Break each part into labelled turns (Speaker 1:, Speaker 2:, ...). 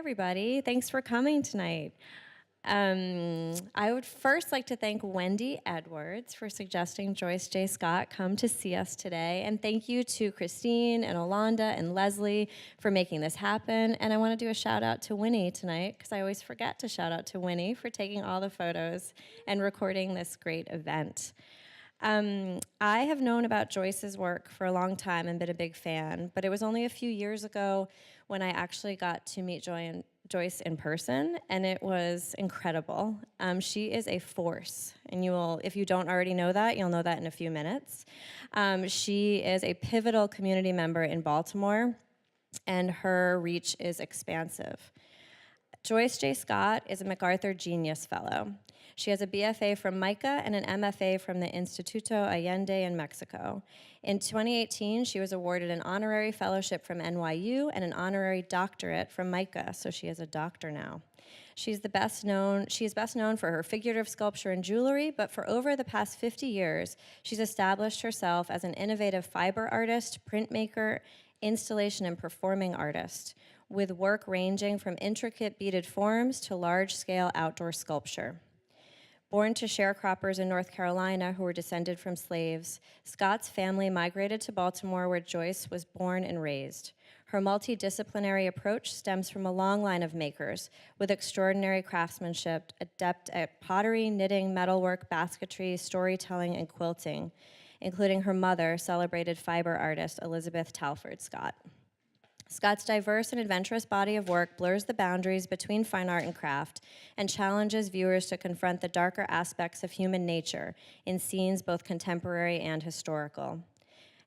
Speaker 1: everybody. Thanks for coming tonight. I would first like to thank Wendy Edwards for suggesting Joyce J Scott come to see us today. And thank you to Christine and Olanda and Leslie for making this happen. And I want to do a shout out to Winnie tonight, because I always forget to shout out to Winnie for taking all the photos and recording this great event. I have known about Joyce's work for a long time and been a big fan, but it was only a few years ago when I actually got to meet Joyce in person, and it was incredible. She is a force, and if you don't already know that, you'll know that in a few minutes. She is a pivotal community member in Baltimore, and her reach is expansive. Joyce J Scott is a MacArthur Genius Fellow. She has a BFA from MICA and an MFA from the Instituto Allende in Mexico. In 2018, she was awarded an honorary fellowship from NYU and an honorary doctorate from MICA, so she is a doctor now. She is best known for her figurative sculpture and jewelry, but for over the past 50 years, she's established herself as an innovative fiber artist, printmaker, installation, and performing artist, with work ranging from intricate beaded forms to large-scale outdoor sculpture. Born to sharecroppers in North Carolina who were descended from slaves, Scott's family migrated to Baltimore, where Joyce was born and raised. Her multidisciplinary approach stems from a long line of makers with extraordinary craftsmanship, adept at pottery, knitting, metalwork, basketry, storytelling, and quilting, including her mother, celebrated fiber artist Elizabeth Talford Scott. Scott's diverse and adventurous body of work blurs the boundaries between fine art and craft and challenges viewers to confront the darker aspects of human nature in scenes both contemporary and historical.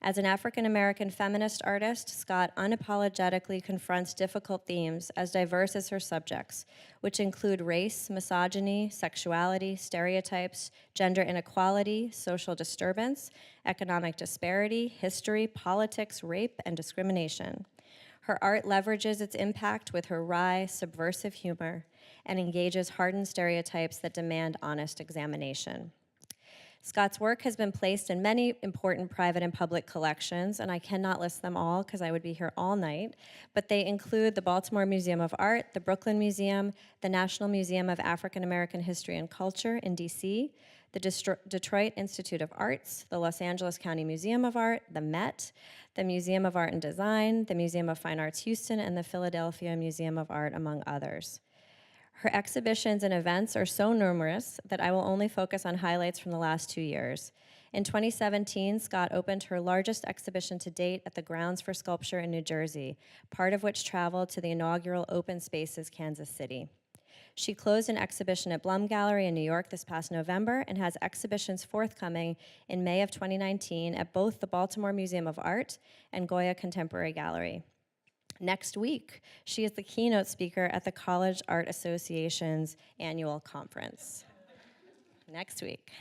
Speaker 1: As an African-American feminist artist, Scott unapologetically confronts difficult themes as diverse as her subjects, which include race, misogyny, sexuality, stereotypes, gender inequality, social disturbance, economic disparity, history, politics, rape, and discrimination. Her art leverages its impact with her wry, subversive humor and engages hardened stereotypes that demand honest examination. Scott's work has been placed in many important private and public collections, and I cannot list them all because I would be here all night, but they include the Baltimore Museum of Art, the Brooklyn Museum, the National Museum of African American History and Culture in DC, the Detroit Institute of Arts, the Los Angeles County Museum of Art, the Met, the Museum of Art and Design, the Museum of Fine Arts Houston, and the Philadelphia Museum of Art, among others. Her exhibitions and events are so numerous that I will only focus on highlights from the last 2 years. In 2017, Scott opened her largest exhibition to date at the Grounds for Sculpture in New Jersey, part of which traveled to the inaugural Open Spaces Kansas City. She closed an exhibition at Blum Gallery in New York this past November and has exhibitions forthcoming in May of 2019 at both the Baltimore Museum of Art and Goya Contemporary Gallery. Next week, she is the keynote speaker at the College Art Association's annual conference. Next week.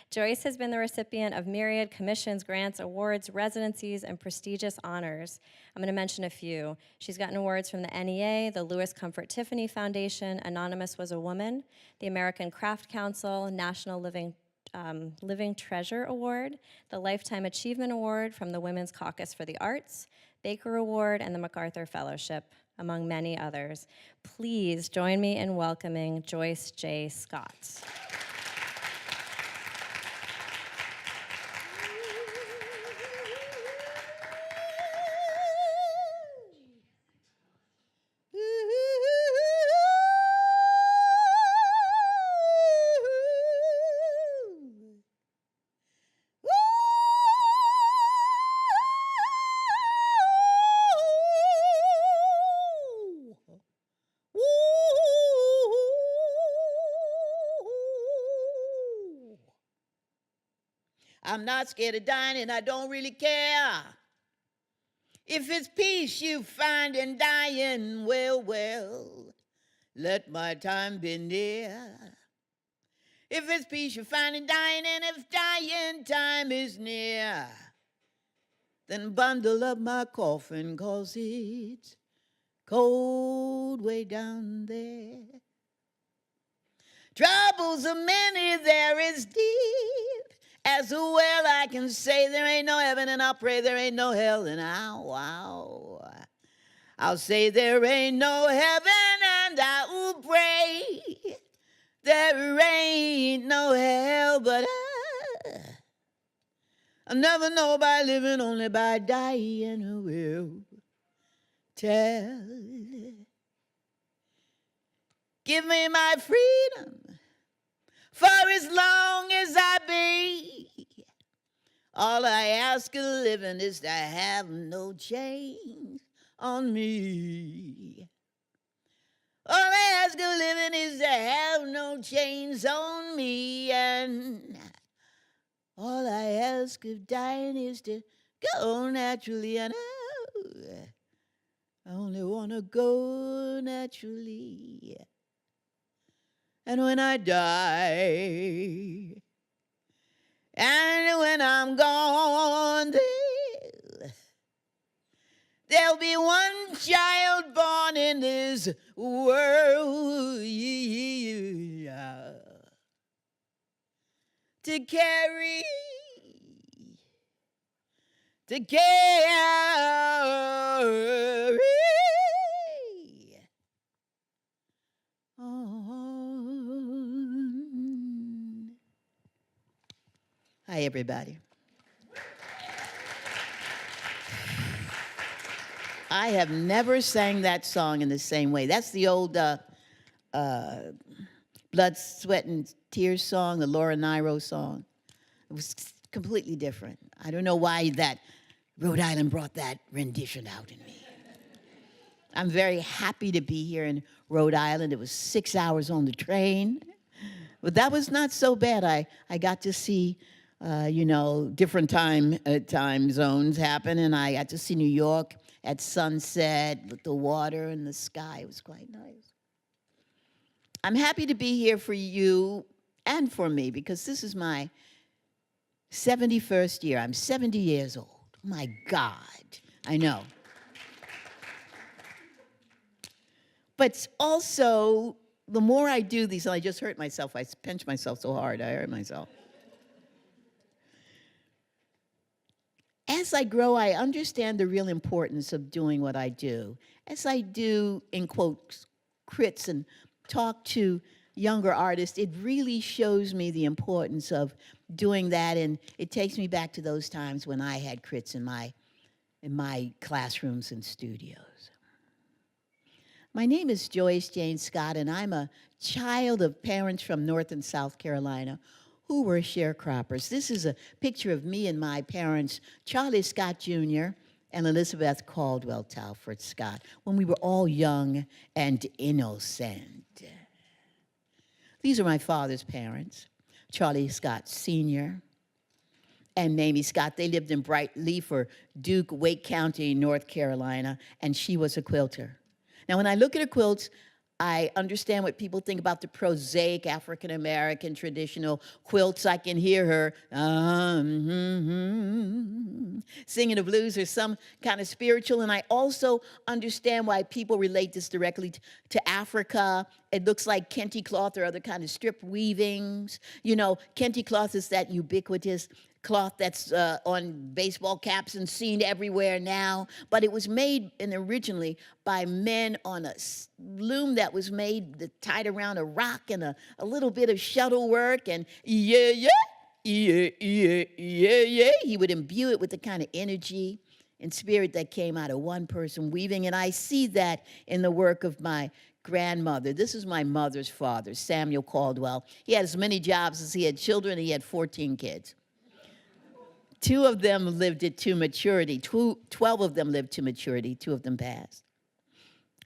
Speaker 1: Joyce has been the recipient of myriad commissions, grants, awards, residencies, and prestigious honors. I'm going to mention a few. She's gotten awards from the NEA, the Lewis Comfort Tiffany Foundation, Anonymous Was a Woman, the American Craft Council, National Living Treasure Award, the Lifetime Achievement Award from the Women's Caucus for the Arts, Baker Award, and the MacArthur Fellowship, among many others. Please join me in welcoming Joyce J. Scott.
Speaker 2: I'm not scared of dying, and I don't really care. If it's peace you find in dying, well, let my time be near. If it's peace you find in dying, and if dying time is near, then bundle up my coffin, 'cause it's cold way down there. Troubles are many, there is deep. As well I can say there ain't no heaven, and I pray there ain't no hell, and I'll say there ain't no heaven, and I will pray there ain't no hell, but I never know by living, only by dying who will tell. Give me my freedom for as long as I be. All I ask of living is to have no chains on me. All I ask of living is to have no chains on me. And all I ask of dying is to go naturally. And I only want to go naturally. And when I die, and when I'm gone, there'll be one child born in this world to carry on. Hi, everybody. I have never sang that song in the same way. That's the old Blood, Sweat, and Tears song, the Laura Nyro song. It was completely different. I don't know why that Rhode Island brought that rendition out in me. I'm very happy to be here in Rhode Island. It was 6 hours on the train, but that was not so bad. I got to see, different time zones happen, and I got to see New York at sunset with the water and the sky. It was quite nice. I'm happy to be here for you and for me because this is my 71st year. I'm 70 years old. My God, I know. But also, the more I do these, and I just hurt myself. I pinched myself so hard, I hurt myself. As I grow, I understand the real importance of doing what I do. As I do, in quotes, crits and talk to younger artists, it really shows me the importance of doing that, and it takes me back to those times when I had crits in my classrooms and studios. My name is Joyce J Scott, and I'm a child of parents from North and South Carolina who were sharecroppers. This is a picture of me and my parents, Charlie Scott Jr. and Elizabeth Caldwell Talford Scott, when we were all young and innocent. These are my father's parents, Charlie Scott Sr. and Mamie Scott. They lived in Bright Leaf or Duke, Wake County, North Carolina, and she was a quilter. Now, when I look at her quilts, I understand what people think about the prosaic African-American traditional quilts. I can hear her singing the blues or some kind of spiritual. And I also understand why people relate this directly to Africa. It looks like kente cloth or other kind of strip weavings. You know, kente cloth is that ubiquitous cloth that's on baseball caps and seen everywhere now, but it was made originally by men on a loom that was made tied around a rock and a little bit of shuttle work, and he would imbue it with the kind of energy and spirit that came out of one person weaving, and I see that in the work of my grandmother. This is my mother's father, Samuel Caldwell. He had as many jobs as he had children. He had 14 kids. 2 of them lived it to maturity. 12 of them lived to maturity. 2 of them passed.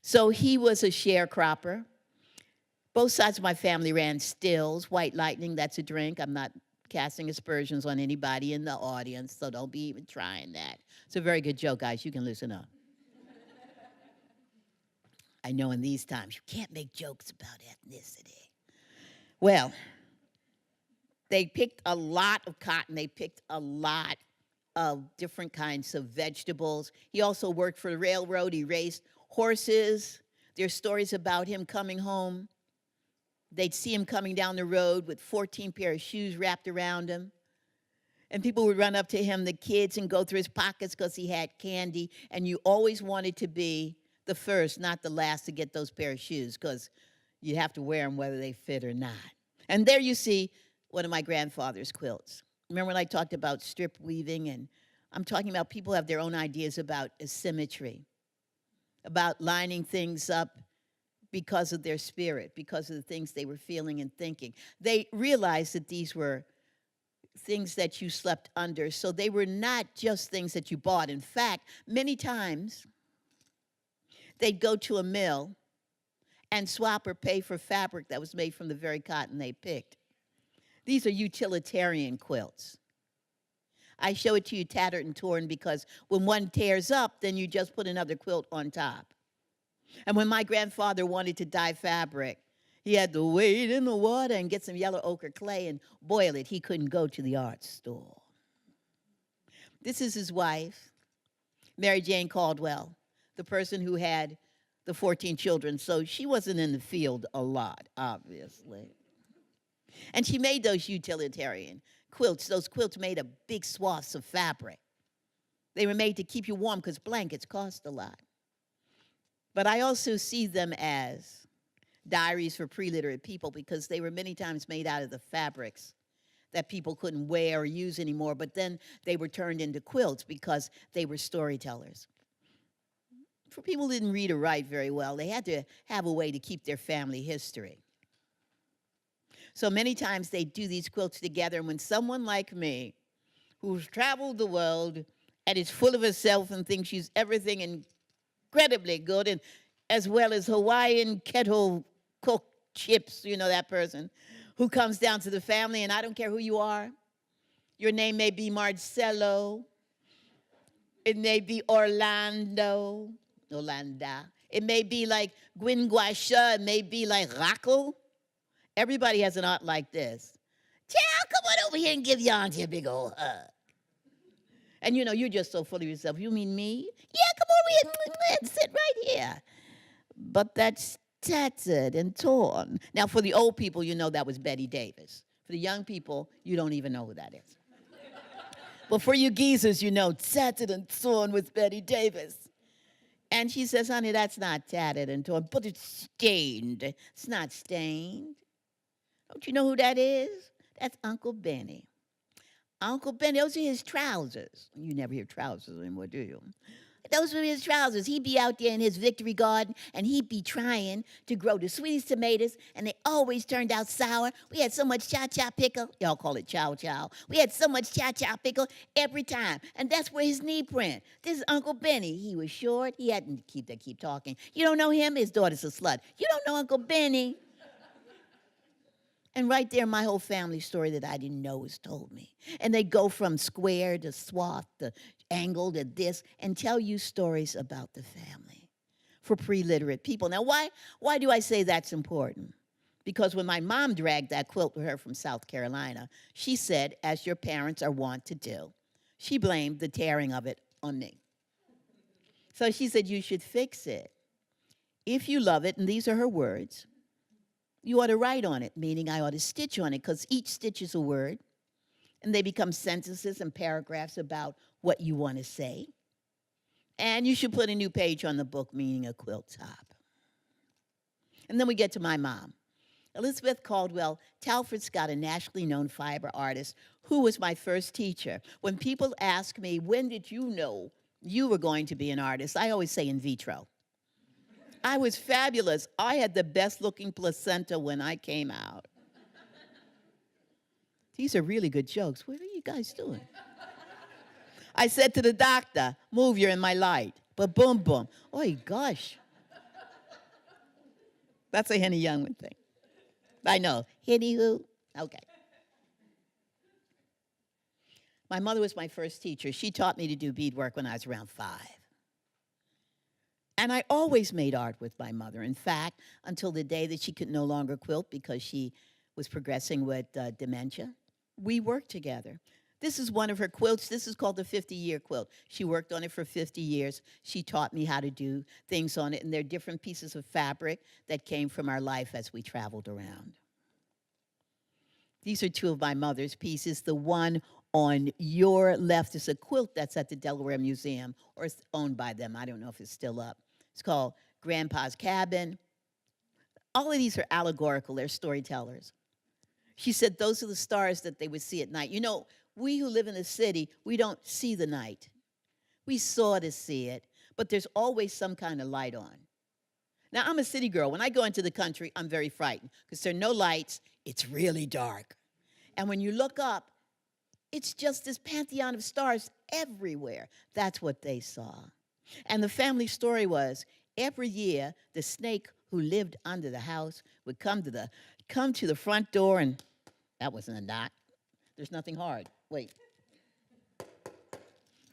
Speaker 2: So he was a sharecropper. Both sides of my family ran stills. White Lightning, that's a drink. I'm not casting aspersions on anybody in the audience, so don't be even trying that. It's a very good joke, guys. You can listen up. I know in these times you can't make jokes about ethnicity. Well, they picked a lot of cotton. They picked a lot of different kinds of vegetables. He also worked for the railroad. He raised horses. There's stories about him coming home. They'd see him coming down the road with 14 pair of shoes wrapped around him. And people would run up to him, the kids, and go through his pockets because he had candy. And you always wanted to be the first, not the last, to get those pair of shoes, because you have to wear them whether they fit or not. And there you see one of my grandfather's quilts. Remember when I talked about strip weaving? And I'm talking about people have their own ideas about asymmetry, about lining things up because of their spirit, because of the things they were feeling and thinking. They realized that these were things that you slept under, so they were not just things that you bought. In fact, many times they'd go to a mill and swap or pay for fabric that was made from the very cotton they picked. These are utilitarian quilts. I show it to you tattered and torn because when one tears up, then you just put another quilt on top. And when my grandfather wanted to dye fabric, he had to wade in the water and get some yellow ochre clay and boil it. He couldn't go to the art store. This is his wife, Mary Jane Caldwell, the person who had the 14 children. So she wasn't in the field a lot, obviously. And she made those utilitarian quilts. Those quilts made of big swaths of fabric. They were made to keep you warm because blankets cost a lot. But I also see them as diaries for pre-literate people because they were many times made out of the fabrics that people couldn't wear or use anymore, but then they were turned into quilts because they were storytellers. For people who didn't read or write very well, they had to have a way to keep their family history. So many times they do these quilts together, and when someone like me, who's traveled the world and is full of herself and thinks she's everything incredibly good, and as well as Hawaiian kettle cooked chips, you know that person, who comes down to the family, and I don't care who you are. Your name may be Marcelo. It may be Orlando. It may be like Gwynguasha. It may be like Rocco. Everybody has an aunt like this. Child, come on over here and give your auntie a big old hug. And you know, you're just so full of yourself. You mean me? Yeah, come over here and sit right here. But that's tattered and torn. Now, for the old people, you know that was Betty Davis. For the young people, you don't even know who that is. But for you geezers, you know, tattered and torn with Betty Davis. And she says, honey, that's not tattered and torn, but it's stained. It's not stained. Don't you know who that is? That's Uncle Benny. Uncle Benny, those are his trousers. You never hear trousers anymore, do you? Those were his trousers. He'd be out there in his victory garden, and he'd be trying to grow the sweetest tomatoes, and they always turned out sour. We had so much cha-cha pickle. Y'all call it chow-chow. We had so much cha-cha pickle every time, and that's where his knee print. This is Uncle Benny. He was short. He hadn't keep talking. You don't know him? His daughter's a slut. You don't know Uncle Benny. And right there, my whole family story that I didn't know was told me. And they go from square to swath to angle to this and tell you stories about the family for pre-literate people. Now, why do I say that's important? Because when my mom dragged that quilt with her from South Carolina, she said, as your parents are wont to do, she blamed the tearing of it on me. So she said, you should fix it. If you love it, and these are her words, you ought to write on it, meaning I ought to stitch on it, because each stitch is a word, and they become sentences and paragraphs about what you want to say. And you should put a new page on the book, meaning a quilt top. And then we get to my mom. Elizabeth Caldwell Talford Scott, a nationally known fiber artist, who was my first teacher. When people ask me, when did you know you were going to be an artist? I always say in vitro. I was fabulous. I had the best looking placenta when I came out. These are really good jokes. What are you guys doing? I said to the doctor, move, you're in my light. But boom, boom. Oh, gosh. That's a Henny Youngman thing. I know. Henny who? Okay. My mother was my first teacher. She taught me to do beadwork when I was around 5. And I always made art with my mother. In fact, until the day that she could no longer quilt because she was progressing with dementia, we worked together. This is one of her quilts. This is called the 50-year quilt. She worked on it for 50 years. She taught me how to do things on it, and there are different pieces of fabric that came from our life as we traveled around. These are 2 of my mother's pieces. The one on your left is a quilt that's at the Delaware Museum, or it's owned by them. I don't know if it's still up. It's called Grandpa's Cabin. All of these are allegorical, they're storytellers. She said those are the stars that they would see at night. You know, we who live in the city, we don't see the night. We sort of see it, but there's always some kind of light on. Now, I'm a city girl. When I go into the country, I'm very frightened because there are no lights. It's really dark. And when you look up, it's just this pantheon of stars everywhere. That's what they saw. And the family story was every year, the snake who lived under the house would come to the front door, and that wasn't a knock. There's nothing hard. Wait.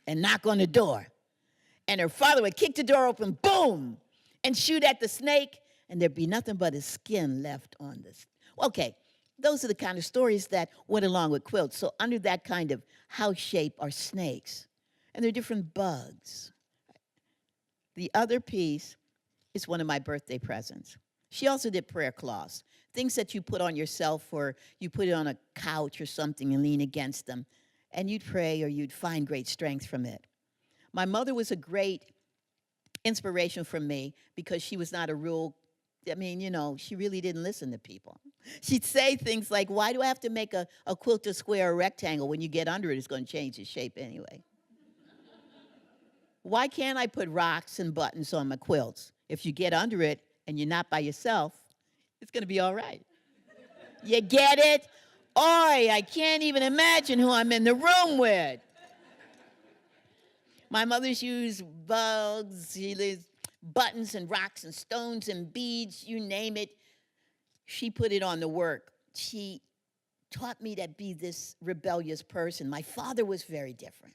Speaker 2: And knock on the door. And her father would kick the door open, boom, and shoot at the snake, and there'd be nothing but his skin left on this. Okay, those are the kind of stories that went along with quilts. So under that kind of house shape are snakes, and they're different bugs. The other piece is one of my birthday presents. She also did prayer cloths, things that you put on yourself or you put it on a couch or something and lean against them, and you'd pray or you'd find great strength from it. My mother was a great inspiration for me because she was not a rule. I mean, you know, she really didn't listen to people. She'd say things like, why do I have to make a quilt a square or rectangle? When you get under it, it's going to change its shape anyway. Why can't I put rocks and buttons on my quilts? If you get under it and you're not by yourself, it's going to be all right. You get it? Oi, I can't even imagine who I'm in the room with. My mother's used bugs, she used buttons and rocks and stones and beads, you name it. She put it on the work. She taught me to be this rebellious person. My father was very different.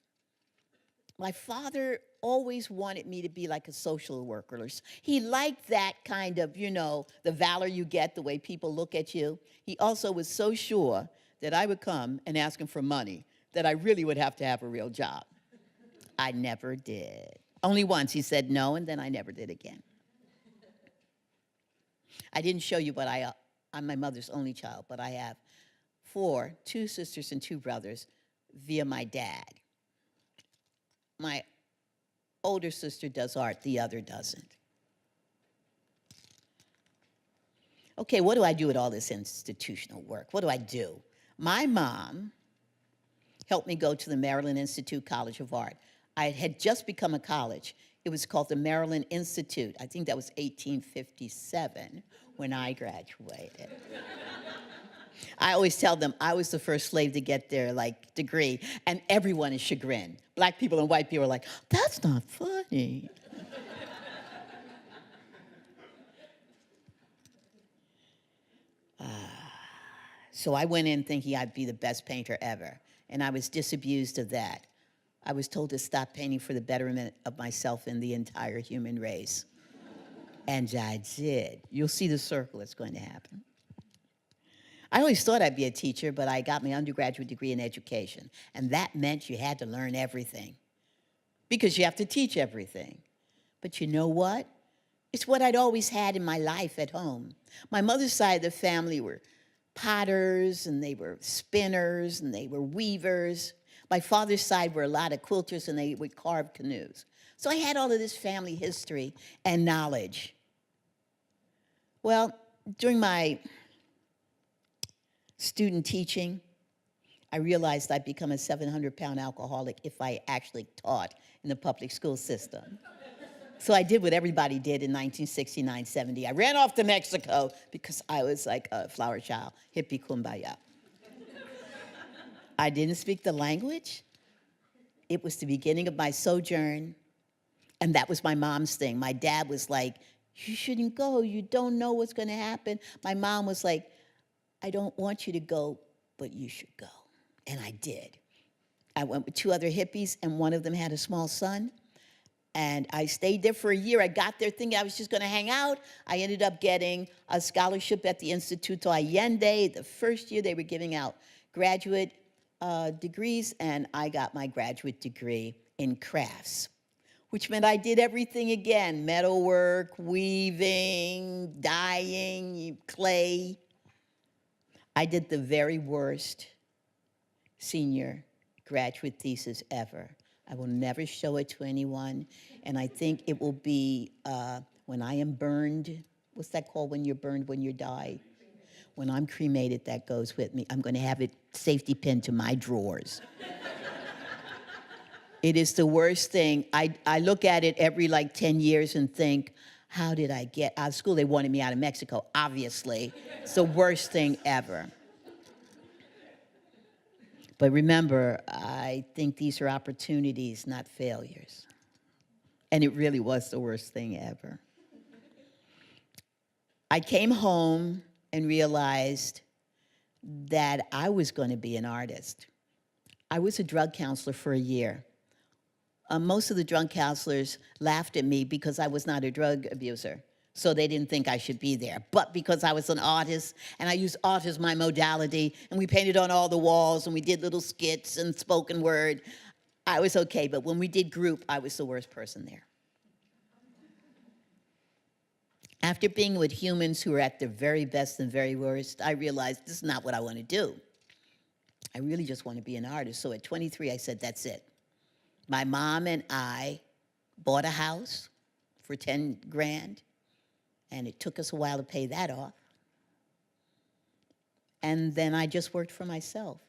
Speaker 2: My father always wanted me to be like a social worker. He liked that kind of, you know, the valor you get, the way people look at you. He also was so sure that I would come and ask him for money that I really would have to have a real job. I never did. Only once he said no, and then I never did again. I didn't show you, but I'm my mother's only child, but I have two sisters and 2 brothers via my dad. My older sister does art, the other doesn't. Okay, what do I do with all this institutional work? What do I do? My mom helped me go to the Maryland Institute College of Art. I had just become a college. It was called the Maryland Institute. I think that was 1857 when I graduated. I always tell them I was the first slave to get their degree, and everyone is chagrined. Black people and white people are like, that's not funny. So I went in thinking I'd be the best painter ever, and I was disabused of that. I was told to stop painting for the betterment of myself and the entire human race. And I did. You'll see the circle that's going to happen. I always thought I'd be a teacher, but I got my undergraduate degree in education. And that meant you had to learn everything because you have to teach everything. But you know what? It's what I'd always had in my life at home. My mother's side of the family were potters, and they were spinners, and they were weavers. My father's side were a lot of quilters, and they would carve canoes. So I had all of this family history and knowledge. Well, during my student teaching, I realized I'd become a 700-pound alcoholic if I actually taught in the public school system. So I did what everybody did in 1969, 70. I ran off to Mexico because I was like a flower child, hippie kumbaya. I didn't speak the language. It was the beginning of my sojourn, and that was my mom's thing. My dad was like, you shouldn't go. You don't know what's going to happen. My mom was like, I don't want you to go, but you should go. And I did. I went with 2 other hippies, and one of them had a small son. And I stayed there for a year. I got there thinking I was just going to hang out. I ended up getting a scholarship at the Instituto Allende. The first year they were giving out graduate degrees, and I got my graduate degree in crafts, which meant I did everything again: metalwork, weaving, dyeing, clay. I did the very worst senior graduate thesis ever. I will never show it to anyone. And I think it will be when I am burned. What's that called when you're burned, when you die? When I'm cremated, that goes with me. I'm going to have it safety pinned to my drawers. It is the worst thing. I look at it every like 10 years and think, how did I get out of school? They wanted me out of Mexico, obviously. It's the worst thing ever. But remember, I think these are opportunities, not failures. And it really was the worst thing ever. I came home and realized that I was going to be an artist. I was a drug counselor for a year. Most of the drug counselors laughed at me because I was not a drug abuser, so they didn't think I should be there. But because I was an artist, and I used art as my modality, and we painted on all the walls, and we did little skits and spoken word, I was okay. But when we did group, I was the worst person there. After being with humans who are at their very best and very worst, I realized this is not what I want to do. I really just want to be an artist. So at 23, I said, that's it. My mom and I bought a house for 10 grand, and it took us a while to pay that off. And then I just worked for myself.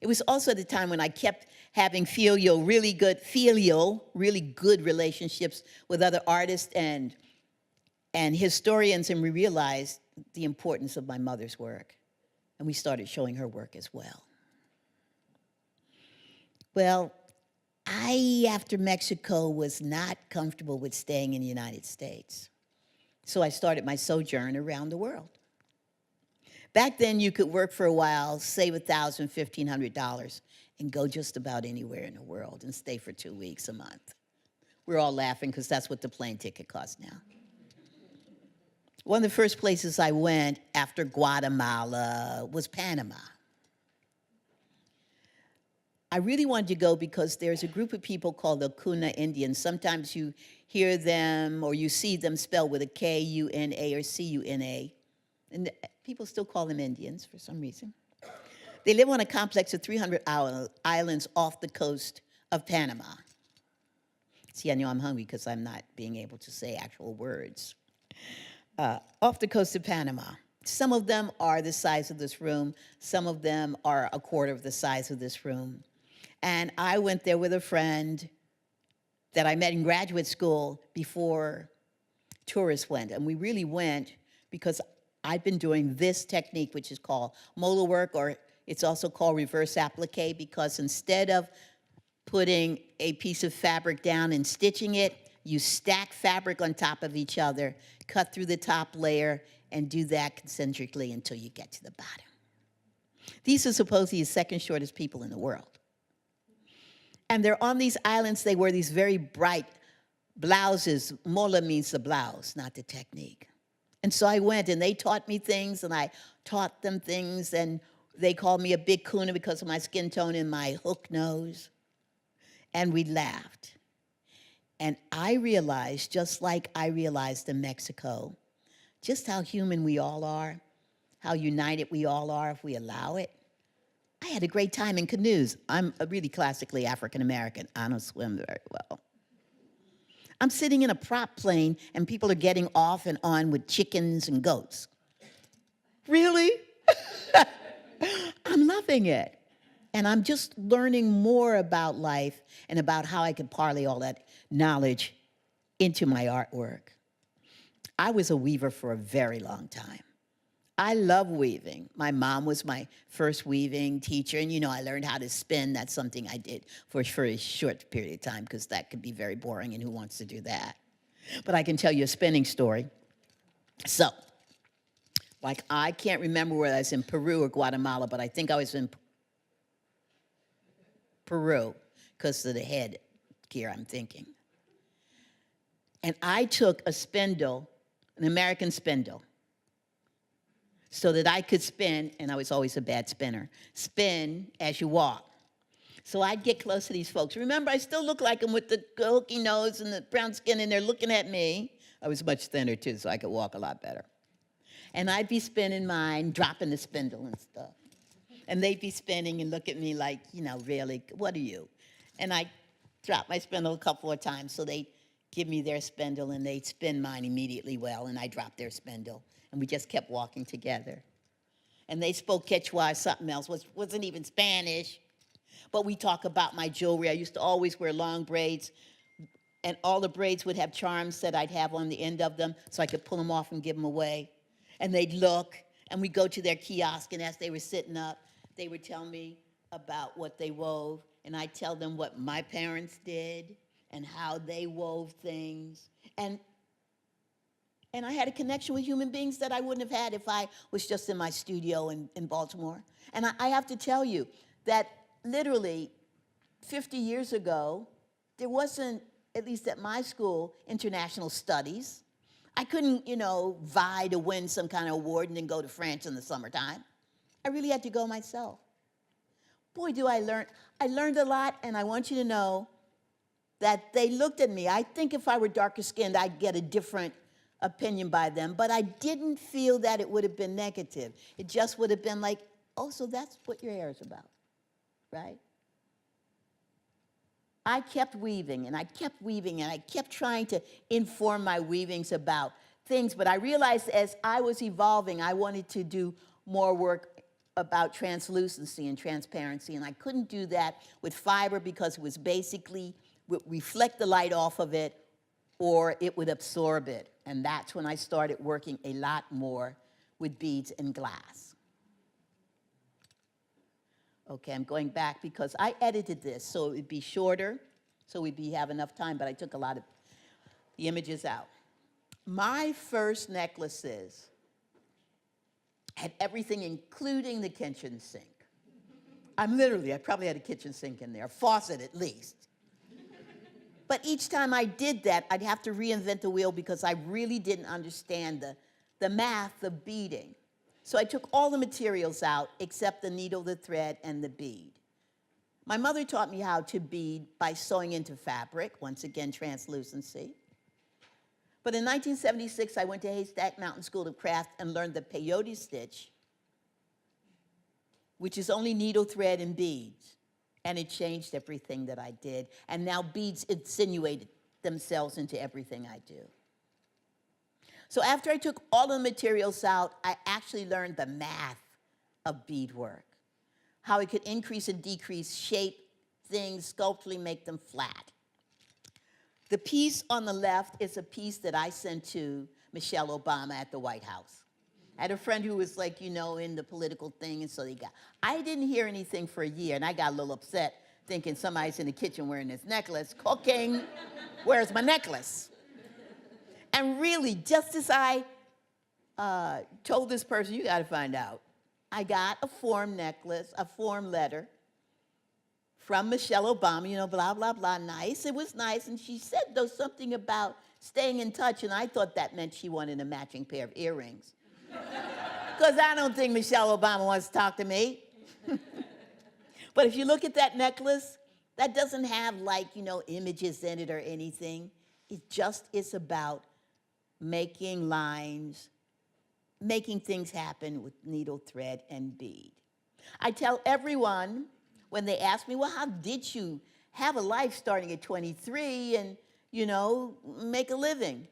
Speaker 2: It was also the time when I kept having really good relationships with other artists and historians, and we realized the importance of my mother's work. And we started showing her work as well. Well, I, after Mexico, was not comfortable with staying in the United States. So I started my sojourn around the world. Back then, you could work for a while, save $1,000, $1,500, and go just about anywhere in the world and stay for 2 weeks a month. We're all laughing because that's what the plane ticket costs now. One of the first places I went after Guatemala was Panama. I really wanted to go because there's a group of people called the Kuna Indians. Sometimes you hear them or you see them spelled with a K-U-N-A or C-U-N-A. And people still call them Indians for some reason. They live on a complex of 300 islands off the coast of Panama. See, I know I'm hungry because I'm not being able to say actual words. Off the coast of Panama. Some of them are the size of this room. Some of them are a quarter of the size of this room. And I went there with a friend that I met in graduate school before tourists went. And we really went because I've been doing this technique, which is called molar work, or it's also called reverse applique, because instead of putting a piece of fabric down and stitching it, you stack fabric on top of each other, cut through the top layer, and do that concentrically until you get to the bottom. These are supposedly the second shortest people in the world. And they're on these islands. They wear these very bright blouses. Mola means the blouse, not the technique. And so I went, and they taught me things, and I taught them things, and they called me a big kuna because of my skin tone and my hook nose. And we laughed. And I realized, just like I realized in Mexico, just how human we all are, how united we all are if we allow it. I had a great time in canoes. I'm really classically African-American. I don't swim very well. I'm sitting in a prop plane, and people are getting off and on with chickens and goats. Really? I'm loving it. And I'm just learning more about life and about how I can parlay all that knowledge into my artwork. I was a weaver for a very long time. I love weaving. My mom was my first weaving teacher, and I learned how to spin. That's something I did for a short period of time because that could be very boring, and who wants to do that? But I can tell you a spinning story. So, like, I can't remember whether I was in Peru or Guatemala, but I think I was in Peru because of the head gear, I'm thinking. And I took a spindle, an American spindle, so that I could spin, and I was always a bad spinner, spin as you walk. So I'd get close to these folks. Remember, I still look like them with the hooky nose and the brown skin, and they're looking at me. I was much thinner, too, so I could walk a lot better. And I'd be spinning mine, dropping the spindle and stuff. And they'd be spinning and look at me like, really, what are you? And I drop my spindle a couple of times, so they give me their spindle, and they'd spin mine immediately well, and I dropped their spindle, and we just kept walking together. And they spoke Quechua or something else, wasn't even Spanish. But we talk about my jewelry. I used to always wear long braids, and all the braids would have charms that I'd have on the end of them, so I could pull them off and give them away. And they'd look, and we'd go to their kiosk, and as they were sitting up, they would tell me about what they wove, and I'd tell them what my parents did and how they wove things. And I had a connection with human beings that I wouldn't have had if I was just in my studio in Baltimore. And I have to tell you that literally 50 years ago, there wasn't, at least at my school, international studies. I couldn't, vie to win some kind of award and then go to France in the summertime. I really had to go myself. Boy, do I learn. I learned a lot, and I want you to know that they looked at me. I think if I were darker skinned, I'd get a different opinion by them, but I didn't feel that it would have been negative. It just would have been like, oh, so that's what your hair is about, right? I kept weaving, and I kept weaving, and I kept trying to inform my weavings about things, but I realized as I was evolving, I wanted to do more work about translucency and transparency, and I couldn't do that with fiber because it was basically would reflect the light off of it or it would absorb it. And that's when I started working a lot more with beads and glass. Okay, I'm going back because I edited this so it would be shorter, so we'd have enough time, but I took a lot of the images out. My first necklaces had everything, including the kitchen sink. I probably had a kitchen sink in there, a faucet at least. But each time I did that, I'd have to reinvent the wheel because I really didn't understand the math of beading. So I took all the materials out except the needle, the thread, and the bead. My mother taught me how to bead by sewing into fabric, once again, translucency. But in 1976, I went to Haystack Mountain School of Craft and learned the peyote stitch, which is only needle, thread, and beads. And it changed everything that I did. And now beads insinuated themselves into everything I do. So after I took all the materials out, I actually learned the math of beadwork, how it could increase and decrease, shape things, sculpturally make them flat. The piece on the left is a piece that I sent to Michelle Obama at the White House. I had a friend who was like, in the political thing, and so I didn't hear anything for a year, and I got a little upset thinking somebody's in the kitchen wearing this necklace, cooking, where's my necklace? And really, just as I told this person, you gotta find out, I got a form necklace, a form letter from Michelle Obama, blah, blah, blah, nice. It was nice, and she said, though, something about staying in touch, and I thought that meant she wanted a matching pair of earrings. Because I don't think Michelle Obama wants to talk to me. But if you look at that necklace, that doesn't have images in it or anything. It just is about making lines, making things happen with needle, thread, and bead. I tell everyone when they ask me, well, how did you have a life starting at 23 and, make a living?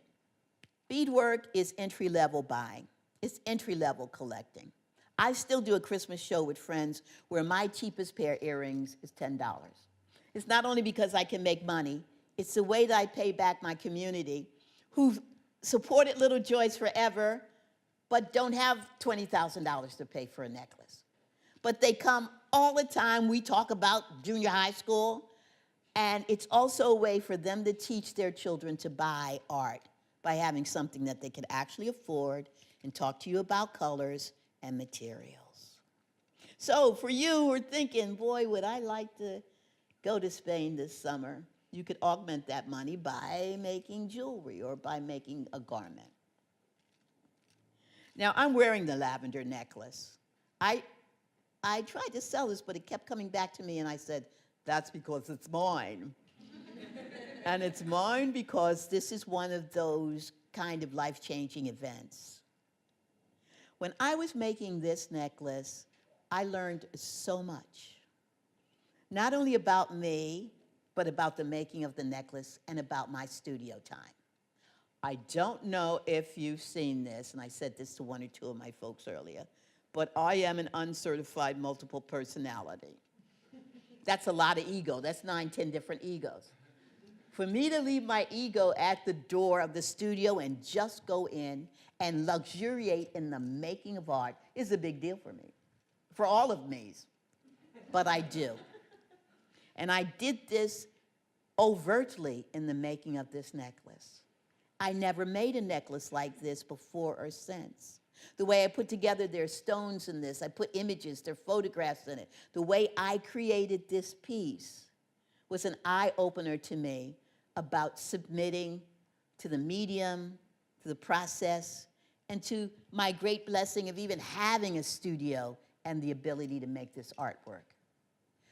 Speaker 2: Beadwork is entry-level buying. It's entry-level collecting. I still do a Christmas show with friends where my cheapest pair of earrings is $10. It's not only because I can make money, it's the way that I pay back my community who've supported little Joyce forever, but don't have $20,000 to pay for a necklace. But they come all the time. We talk about junior high school, and it's also a way for them to teach their children to buy art by having something that they can actually afford and talk to you about colors and materials. So for you who are thinking, boy, would I like to go to Spain this summer, you could augment that money by making jewelry or by making a garment. Now, I'm wearing the lavender necklace. I tried to sell this, but it kept coming back to me, and I said, that's because it's mine. And it's mine because this is one of those kind of life-changing events. When I was making this necklace, I learned so much. Not only about me, but about the making of the necklace and about my studio time. I don't know if you've seen this, and I said this to one or two of my folks earlier, but I am an uncertified multiple personality. That's a lot of ego. That's 9, 10 different egos. For me to leave my ego at the door of the studio and just go in and luxuriate in the making of art is a big deal for me, for all of me's, but I do. And I did this overtly in the making of this necklace. I never made a necklace like this before or since. The way I put together, there's stones in this. I put images, there are photographs in it. The way I created this piece was an eye-opener to me about submitting to the medium, to the process, and to my great blessing of even having a studio and the ability to make this artwork.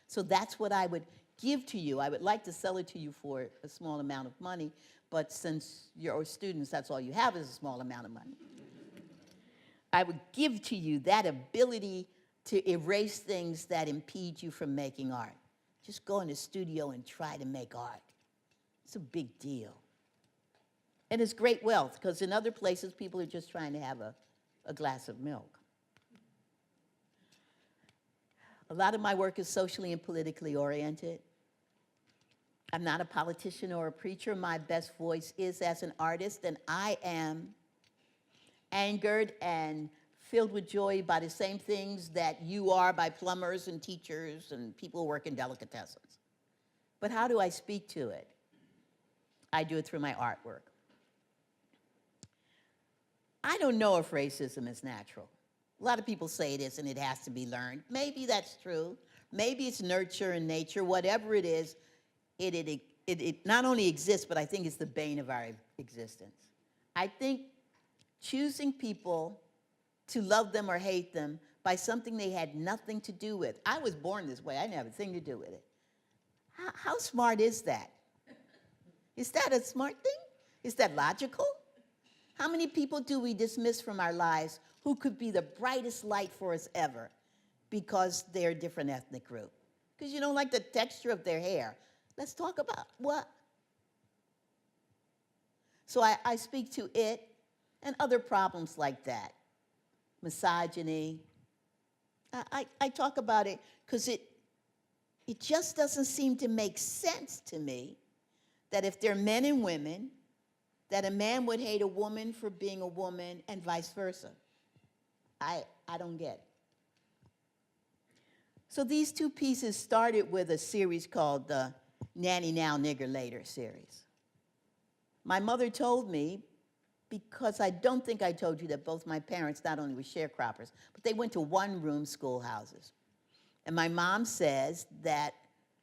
Speaker 2: So that's what I would give to you. I would like to sell it to you for a small amount of money, but since you're students, that's all you have is a small amount of money. I would give to you that ability to erase things that impede you from making art. Just go in the studio and try to make art. It's a big deal. And it's great wealth, because in other places, people are just trying to have a glass of milk. A lot of my work is socially and politically oriented. I'm not a politician or a preacher. My best voice is as an artist, and I am angered and filled with joy by the same things that you are by plumbers and teachers and people who work in delicatessens. But how do I speak to it? I do it through my artwork. I don't know if racism is natural. A lot of people say it is and it has to be learned. Maybe that's true. Maybe it's nurture and nature. Whatever it is, it not only exists, but I think it's the bane of our existence. I think choosing people to love them or hate them by something they had nothing to do with. I was born this way. I didn't have a thing to do with it. How smart is that? Is that a smart thing? Is that logical? How many people do we dismiss from our lives who could be the brightest light for us ever because they're a different ethnic group? Because you don't like the texture of their hair. Let's talk about what? So I speak to it and other problems like that. Misogyny. I talk about it because it just doesn't seem to make sense to me that if they're men and women, that a man would hate a woman for being a woman and vice versa. I don't get it. So these two pieces started with a series called the Nanny Now, Nigger Later series. My mother told me, because I don't think I told you that both my parents not only were sharecroppers, but they went to one-room schoolhouses. And my mom says that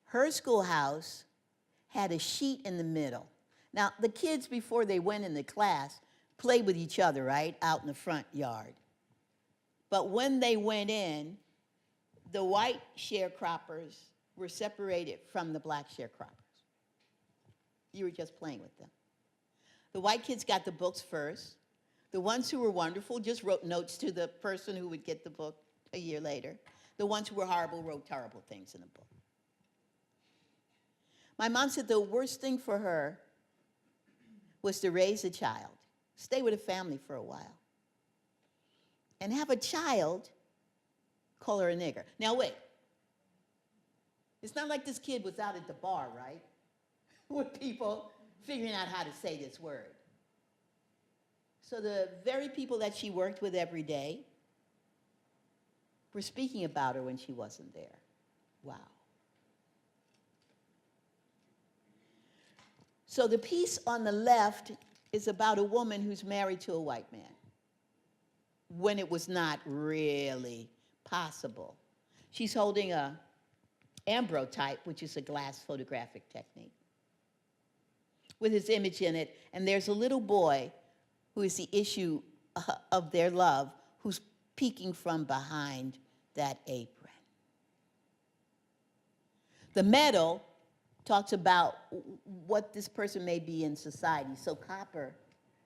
Speaker 2: her schoolhouse had a sheet in the middle. Now, the kids, before they went into class, played with each other, right, out in the front yard. But when they went in, the white sharecroppers were separated from the black sharecroppers. You were just playing with them. The white kids got the books first. The ones who were wonderful just wrote notes to the person who would get the book a year later. The ones who were horrible wrote terrible things in the book. My mom said the worst thing for her was to raise a child, stay with a family for a while, and have a child call her a nigger. Now wait, it's not like this kid was out at the bar, right? With people figuring out how to say this word. So the very people that she worked with every day were speaking about her when she wasn't there. Wow. So the piece on the left is about a woman who's married to a white man when it was not really possible. She's holding a ambrotype, which is a glass photographic technique, with his image in it, and there's a little boy who is the issue of their love who's peeking from behind that apron. The metal talks about what this person may be in society. So copper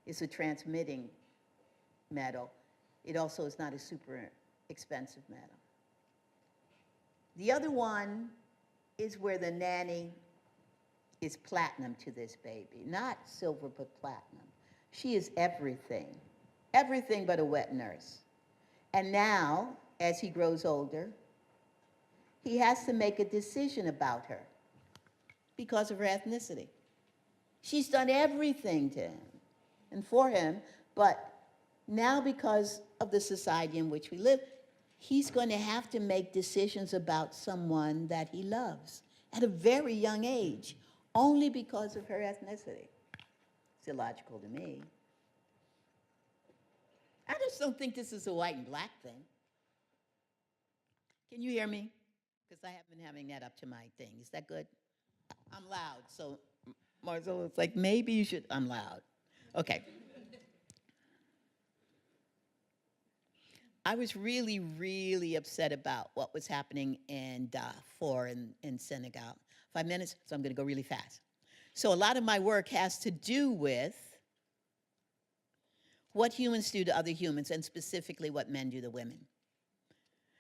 Speaker 2: is a transmitting metal. It also is not a super expensive metal. The other one is where the nanny is platinum to this baby. Not silver, but platinum. She is everything. Everything but a wet nurse. And now, as he grows older, he has to make a decision about her because of her ethnicity. She's done everything to him and for him, but now because of the society in which we live, he's going to have to make decisions about someone that he loves at a very young age, only because of her ethnicity. It's illogical to me. I just don't think this is a white and black thing. Can you hear me? Because I have been having that up to my thing. Is that good? I'm loud, so Marcelo's like, maybe you should, I'm loud. Okay. I was really, really upset about what was happening in Darfur in Senegal. 5 minutes, so I'm gonna go really fast. So a lot of my work has to do with what humans do to other humans, and specifically what men do to women.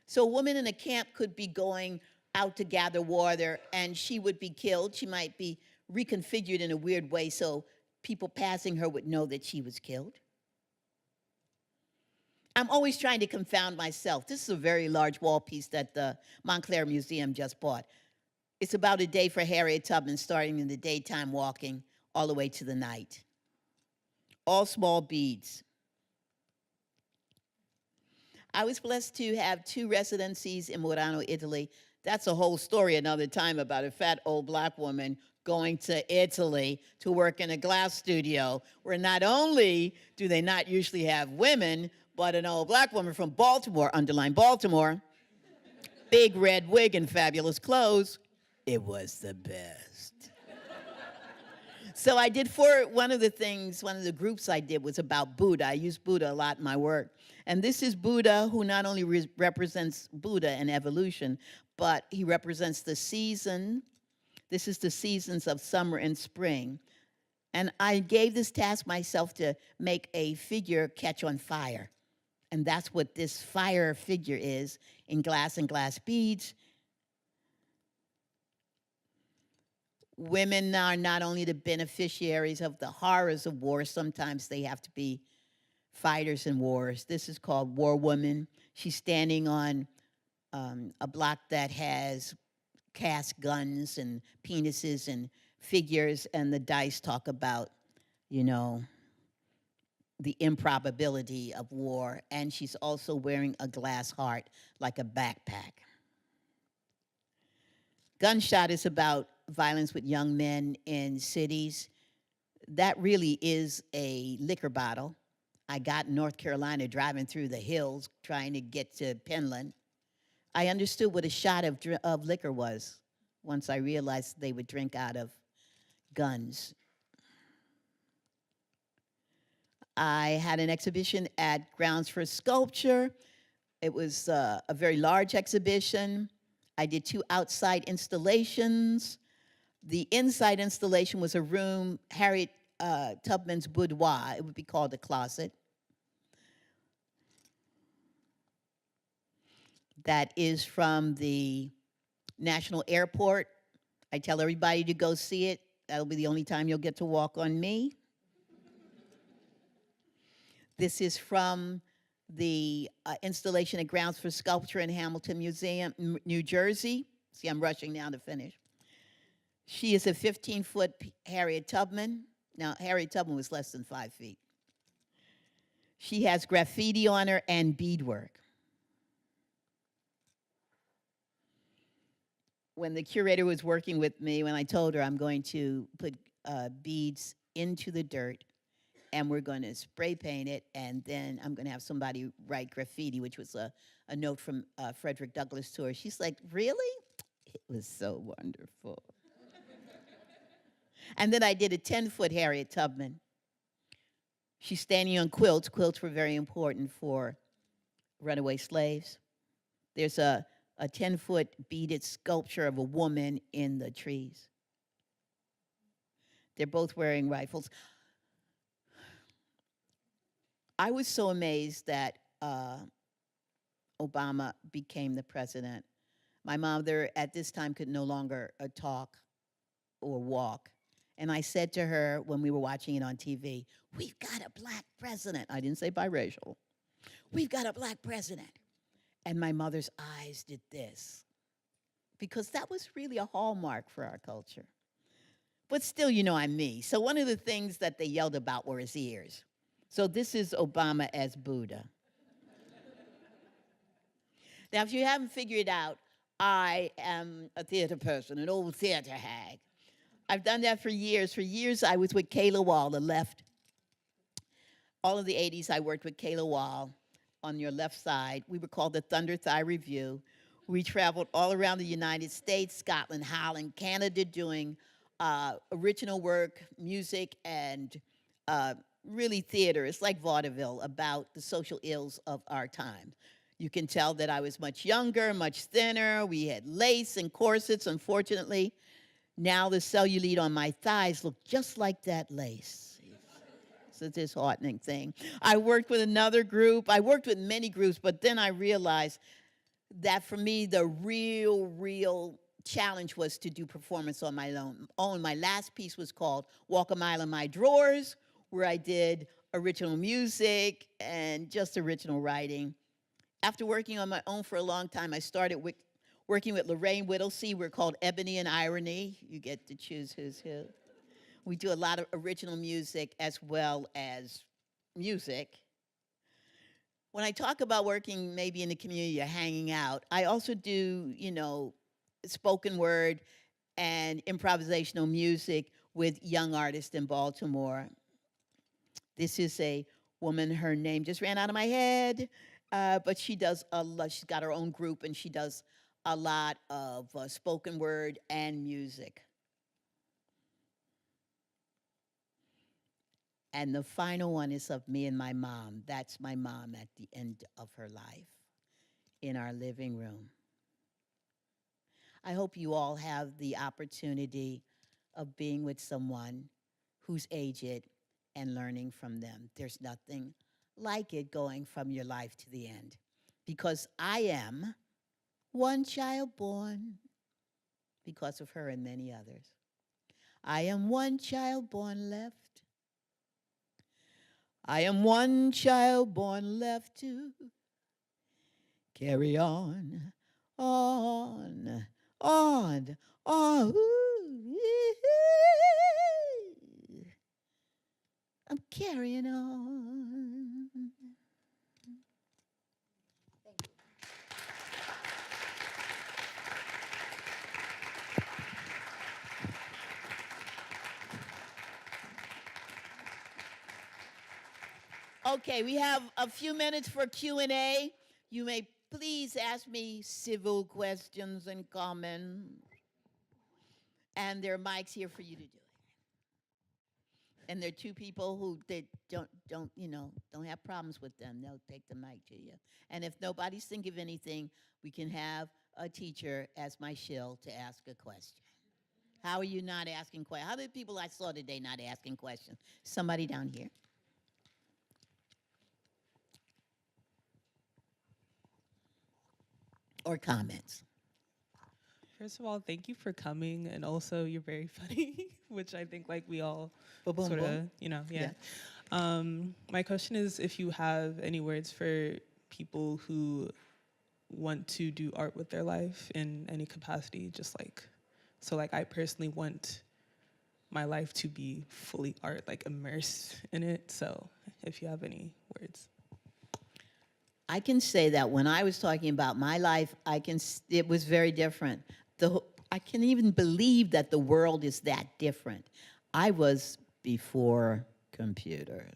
Speaker 2: So a woman in a camp could be going out to gather water and she would be killed. She might be reconfigured in a weird way so people passing her would know that she was killed. I'm always trying to confound myself. This is a very large wall piece that the Montclair Museum just bought. It's about a day for Harriet Tubman, starting in the daytime walking all the way to the night. All small beads. I was blessed to have 2 residencies in Murano, Italy. That's a whole story another time about a fat old black woman going to Italy to work in a glass studio where not only do they not usually have women, but an old black woman from Baltimore, underline Baltimore, big red wig and fabulous clothes. It was the best. So I did one of the groups I did was about Buddha. I use Buddha a lot in my work. And this is Buddha, who not only represents Buddha and evolution, but he represents the season. This is the seasons of summer and spring. And I gave this task myself to make a figure catch on fire. And that's what this fire figure is in glass and glass beads. Women are not only the beneficiaries of the horrors of war, sometimes they have to be fighters in wars. This is called War Woman. She's standing on a block that has cast guns and penises and figures, and the dice talk about, you know, the improbability of war. And she's also wearing a glass heart like a backpack. Gunshot is about violence with young men in cities. That really is a liquor bottle. I got in North Carolina driving through the hills trying to get to Penland. I understood what a shot of liquor was once I realized they would drink out of guns. I had an exhibition at Grounds for Sculpture. It was a very large exhibition. I did 2 outside installations. The inside installation was a room, Harriet Tubman's boudoir. It would be called a closet. That is from the National Airport. I tell everybody to go see it. That'll be the only time you'll get to walk on me. This is from the installation at Grounds for Sculpture in Hamilton Museum, New Jersey. See, I'm rushing now to finish. She is a 15-foot Harriet Tubman. Now, Harriet Tubman was less than 5 feet. She has graffiti on her and beadwork. When the curator was working with me, when I told her I'm going to put beads into the dirt and we're going to spray paint it, and then I'm going to have somebody write graffiti, which was a note from Frederick Douglass to her. She's like, really? It was so wonderful. And then I did a 10-foot Harriet Tubman. She's standing on quilts. Quilts were very important for runaway slaves. There's a 10-foot beaded sculpture of a woman in the trees. They're both wearing rifles. I was so amazed that Obama became the president. My mother at this time could no longer talk. or walk. And I said to her when we were watching it on TV, we've got a black president. I didn't say biracial. We've got a black president. And my mother's eyes did this, because that was really a hallmark for our culture. But still, you know, I'm me. So one of the things that they yelled about were his ears. So this is Obama as Buddha. Now, if you haven't figured out, I am a theater person, an old theater hag. I've done that for years. For years, I was with Kayla Wall, the left. All of the 80s, I worked with Kayla Wall on your left side. We were called the Thunder Thigh Review. We traveled all around the United States, Scotland, Holland, Canada, doing original work, music, and really theater. It's like vaudeville about the social ills of our time. You can tell that I was much younger, much thinner. We had lace and corsets, unfortunately. Now the cellulite on my thighs look just like that lace. It's a disheartening thing. I worked with another group. I worked with many groups, but then I realized that for me, the real challenge was to do performance on my own. My last piece was called Walk a Mile in My Drawers, where I did original music and just original writing. After working on my own for a long time, I started working with Lorraine Whittlesey. We're called Ebony and Irony. You get to choose who's who. We do a lot of original music as well as music. When I talk about working maybe in the community or hanging out, I also do, you know, spoken word and improvisational music with young artists in Baltimore. This is a woman, her name just ran out of my head, but she does a lot. She's got her own group, and she does a lot of spoken word and music. And the final one is of me and my mom. That's my mom at the end of her life in our living room. I hope you all have the opportunity of being with someone who's aged and learning from them. There's nothing like it going from your life to the end, because I am one child born because of her and many others. I am one child born left. I am one child born left to carry on, on, on, on. I'm carrying on. Thank you. Okay, we have a few minutes for Q&A. You may please ask me civil questions and comments. And there are mics here for you to do it. And there are two people who they don't have problems with them. They'll take the mic to you. And if nobody's thinking of anything, we can have a teacher as my shill to ask a question. How are you not asking questions? How are the people I saw today not asking questions? Somebody down here. Or comments.
Speaker 3: First of all, thank you for coming, and also you're very funny, which I think like we all sort of, yeah. My question is if you have any words for people who want to do art with their life in any capacity, just like, so like I personally want my life to be fully art, like immersed in it. So if you have any words.
Speaker 2: I can say that when I was talking about my life, it was very different. I can't even believe that the world is that different. I was before computers.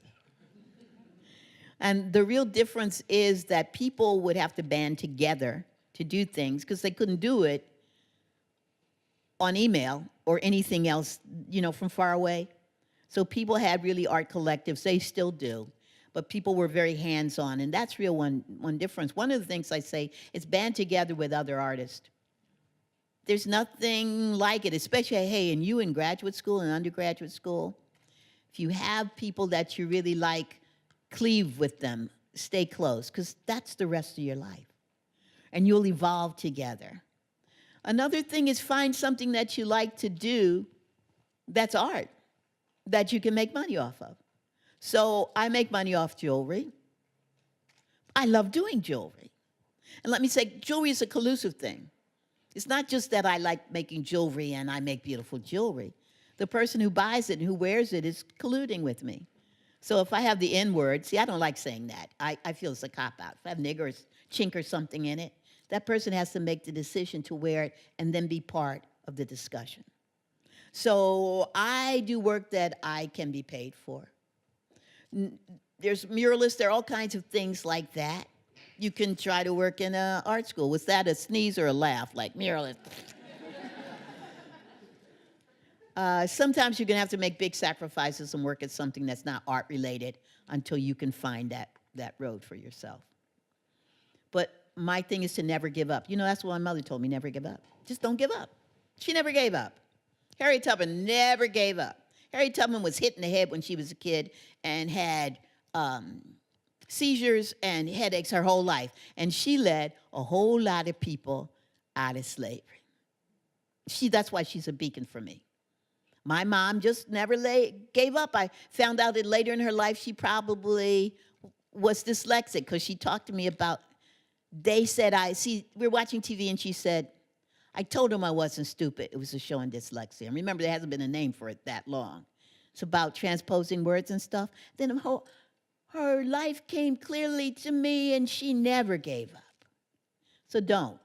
Speaker 2: And the real difference is that people would have to band together to do things because they couldn't do it on email or anything else, from far away. So people had really art collectives. They still do. But people were very hands-on, and that's real one difference. One of the things I say is band together with other artists. There's nothing like it, especially, hey, and you in graduate school and undergraduate school, if you have people that you really like, cleave with them, stay close, because that's the rest of your life. And you'll evolve together. Another thing is find something that you like to do That's art that you can make money off of. So I make money off jewelry. I love doing jewelry. And let me say, jewelry is a collusive thing. It's not just that I like making jewelry and I make beautiful jewelry. The person who buys it and who wears it is colluding with me. So if I have the N word, see, I don't like saying that. I feel it's a cop-out. If I have nigger or chink or something in it, that person has to make the decision to wear it and then be part of the discussion. So I do work that I can be paid for. There's muralists, there are all kinds of things like that. You can try to work in an art school. Was that a sneeze or a laugh, like muralist? Sometimes you're going to have to make big sacrifices and work at something that's not art-related until you can find that road for yourself. But my thing is to never give up. You know, that's what my mother told me, never give up. Just don't give up. She never gave up. Harriet Tubman never gave up. Harriet Tubman was hit in the head when she was a kid and had seizures and headaches her whole life. And she led a whole lot of people out of slavery. That's why she's a beacon for me. My mom just never gave up. I found out that later in her life she probably was dyslexic because she talked to me about, they said, we're watching TV and she said, I told them I wasn't stupid. It was a show on dyslexia. And remember, there hasn't been a name for it that long. It's about transposing words and stuff. Then her life came clearly to me and she never gave up. So don't,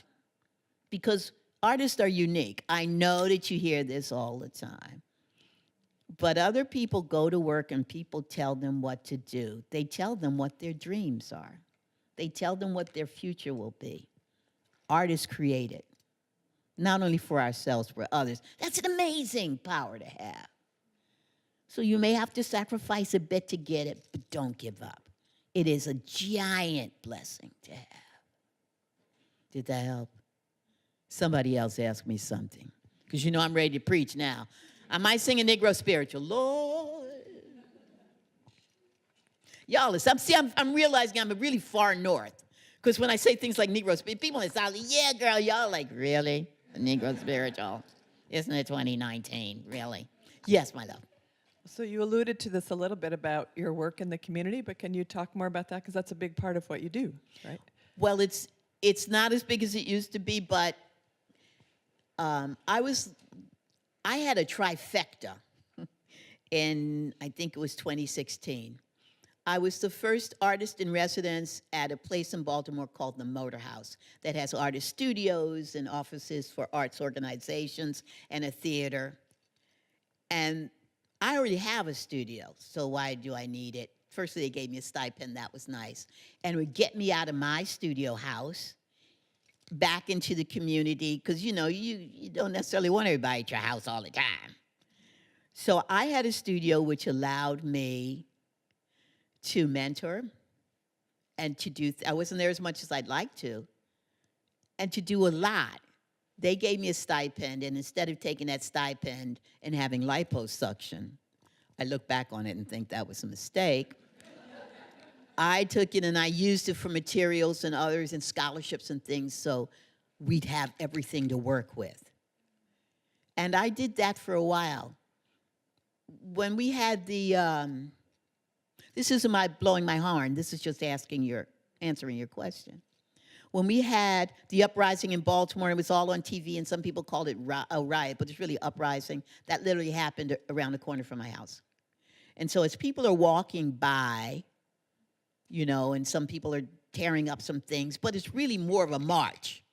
Speaker 2: because artists are unique. I know that you hear this all the time. But other people go to work and people tell them what to do. They tell them what their dreams are. They tell them what their future will be. Art is created, not only for ourselves, for others. That's an amazing power to have. So you may have to sacrifice a bit to get it, but don't give up. It is a giant blessing to have. Did that help? Somebody else asked me something, because you know I'm ready to preach now. I might sing a Negro spiritual. Lord. Y'all, I'm realizing I'm really far north. Because when I say things like Negro spiritual, people in the South, yeah, girl, y'all like, really? A Negro spiritual? Isn't it 2019? Really? Yes, my love.
Speaker 4: So you alluded to this a little bit about your work in the community, but can you talk more about that? Because that's a big part of what you do, right?
Speaker 2: Well, it's not as big as it used to be, but I had a trifecta in, I think it was 2016. I was the first artist in residence at a place in Baltimore called the Motor House that has artist studios and offices for arts organizations and a theater. And I already have a studio, so why do I need it? Firstly, they gave me a stipend, that was nice. And it would get me out of my studio house back into the community, because you know, you don't necessarily want everybody at your house all the time. So I had a studio which allowed me to mentor and to do, I wasn't there as much as I'd like to, and to do a lot. They gave me a stipend, and instead of taking that stipend and having liposuction, I look back on it and think that was a mistake. I took it and I used it for materials and others and scholarships and things, so we'd have everything to work with. And I did that for a while. When we had the, this isn't my blowing my horn, this is just answering your question. When we had the uprising in Baltimore, it was all on TV, and some people called it a riot, but it's really uprising. That literally happened around the corner from my house. And so as people are walking by, you know, and some people are tearing up some things, but it's really more of a march.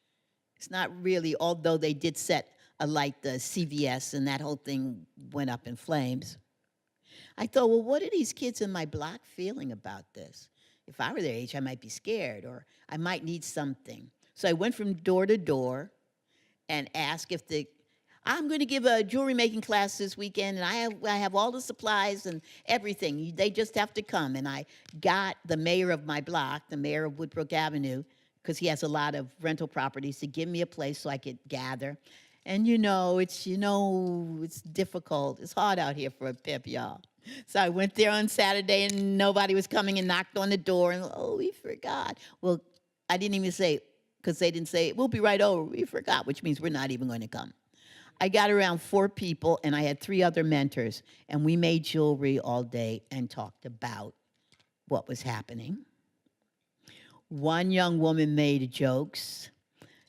Speaker 2: It's not really, although they did set alight the CVS and that whole thing went up in flames. I thought, well, what are these kids in my block feeling about this? If I were their age, I might be scared, or I might need something. So I went from door to door and asked if I'm going to give a jewelry making class this weekend, and I have all the supplies and everything. They just have to come. And I got the mayor of my block, the mayor of Woodbrook Avenue, because he has a lot of rental properties, to give me a place so I could gather. And it's difficult. It's hard out here for a pimp, y'all. So I went there on Saturday, and nobody was coming, and knocked on the door, and we forgot. Well, I didn't even say, because they didn't say, we'll be right over, we forgot, which means we're not even going to come. I got around 4 people, and I had 3 other mentors, and we made jewelry all day and talked about what was happening. One young woman made jokes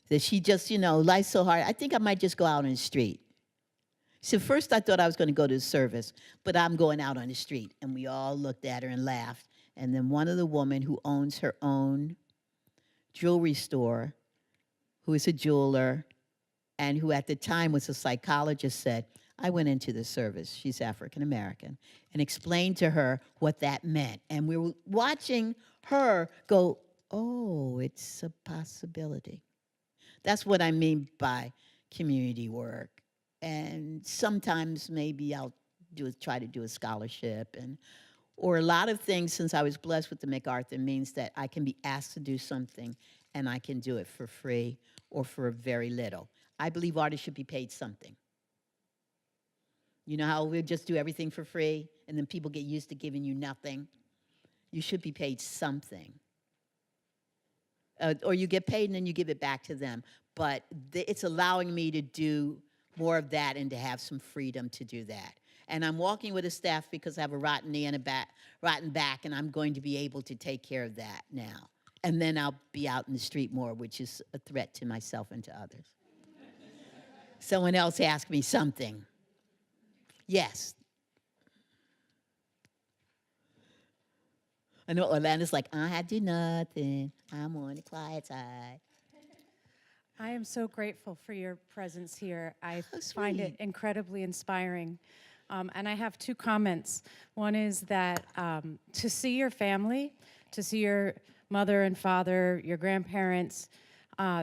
Speaker 2: that she just, life's so hard. I think I might just go out on the street. So first I thought I was going to go to the service, but I'm going out on the street. And we all looked at her and laughed. And then one of the women who owns her own jewelry store, who is a jeweler, and who at the time was a psychologist, said, I went into the service, she's African American, and explained to her what that meant. And we were watching her go, oh, it's a possibility. That's what I mean by community work. And sometimes maybe I'll try to do a scholarship, or a lot of things, since I was blessed with the MacArthur, means that I can be asked to do something and I can do it for free or for very little. I believe artists should be paid something. You know how we'll just do everything for free and then people get used to giving you nothing? You should be paid something. Or you get paid and then you give it back to them. But it's allowing me to do more of that and to have some freedom to do that. And I'm walking with a staff because I have a rotten knee and a rotten back, and I'm going to be able to take care of that now. And then I'll be out in the street more, which is a threat to myself and to others. Someone else asked me something. Yes. I know Orlando's like, I do nothing. I'm on the quiet side.
Speaker 5: I am so grateful for your presence here. I find it incredibly inspiring. And I have 2 comments. One is that to see your family, to see your mother and father, your grandparents,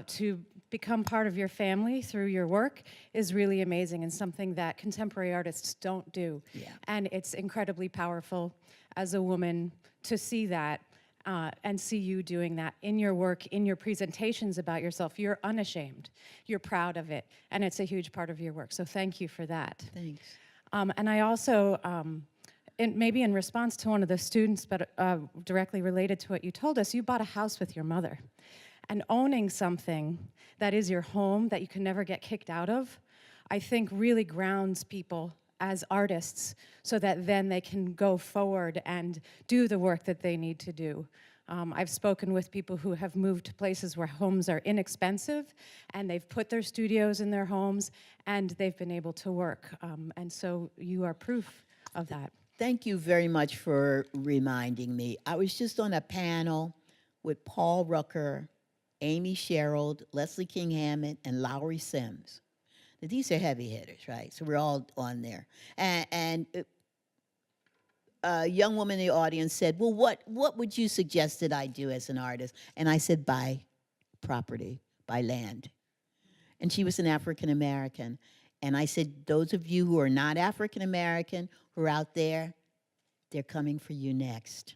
Speaker 5: to become part of your family through your work is really amazing and something that contemporary artists don't do.
Speaker 2: Yeah.
Speaker 5: And it's incredibly powerful as a woman to see that and see you doing that in your work, in your presentations about yourself. You're unashamed. You're proud of it. And it's a huge part of your work. So thank you for that.
Speaker 2: Thanks.
Speaker 5: And I also, maybe in response to one of the students, but directly related to what you told us, you bought a house with your mother. And owning something that is your home, that you can never get kicked out of, I think really grounds people as artists so that then they can go forward and do the work that they need to do. I've spoken with people who have moved to places where homes are inexpensive, and they've put their studios in their homes, and they've been able to work. And so you are proof of that.
Speaker 2: Thank you very much for reminding me. I was just on a panel with Paul Rucker, Amy Sherald, Leslie King Hammond, and Lowry Sims. Now, these are heavy hitters, right? So we're all on there. And a young woman in the audience said, well, what would you suggest that I do as an artist? And I said, buy property, buy land. And she was an African American. And I said, those of you who are not African American, who are out there, they're coming for you next.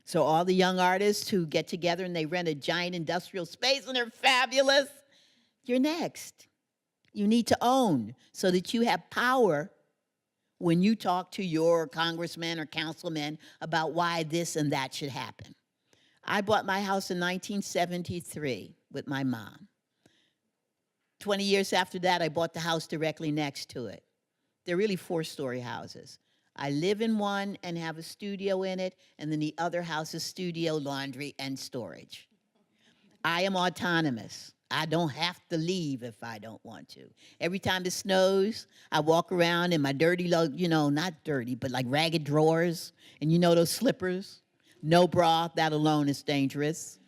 Speaker 2: So all the young artists who get together and they rent a giant industrial space and they're fabulous, you're next. You need to own so that you have power when you talk to your congressman or councilman about why this and that should happen. I bought my house in 1973 with my mom. 20 years after that, I bought the house directly next to it. They're really 4-story houses. I live in one and have a studio in it, and then the other house is studio, laundry, and storage. I am autonomous. I don't have to leave if I don't want to. Every time it snows, I walk around in my dirty, not dirty, but like ragged drawers, and those slippers. No bra, that alone is dangerous.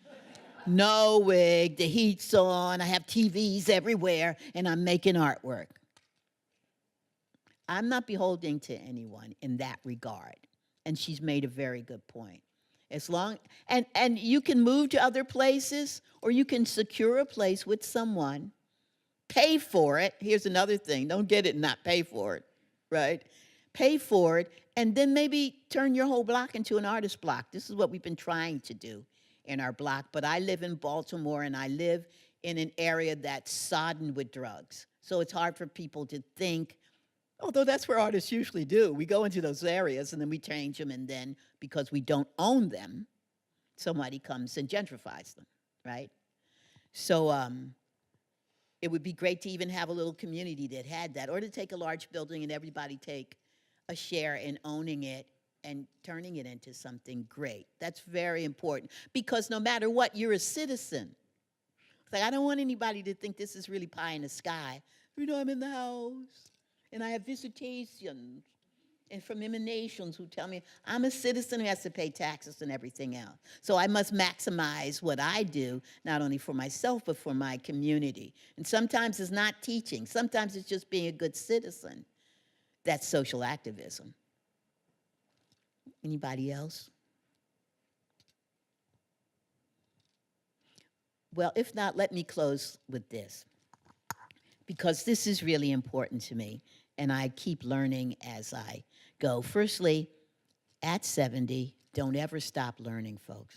Speaker 2: No wig, the heat's on, I have TVs everywhere, and I'm making artwork. I'm not beholden to anyone in that regard. And she's made a very good point. As long, and you can move to other places, or you can secure a place with someone, pay for it. Here's another thing, don't get it and not pay for it, right? Pay for it, and then maybe turn your whole block into an artist block. This is what we've been trying to do in our block, but I live in Baltimore, and I live in an area that's sodden with drugs. So it's hard for people to think, although that's where artists usually do. We go into those areas, and then we change them, and then because we don't own them, somebody comes and gentrifies them, right? So It would be great to even have a little community that had that, or to take a large building and everybody take a share in owning it and turning it into something great. That's very important, because no matter what, you're a citizen. It's like, I don't want anybody to think this is really pie in the sky. You know, I'm in the house, and I have visitations, and from emanations who tell me I'm a citizen who has to pay taxes and everything else. So I must maximize what I do, not only for myself, but for my community. And sometimes it's not teaching. Sometimes it's just being a good citizen. That's social activism. Anybody else? Well, if not, let me close with this, because this is really important to me, and I keep learning as I go. Firstly, at 70, don't ever stop learning, folks.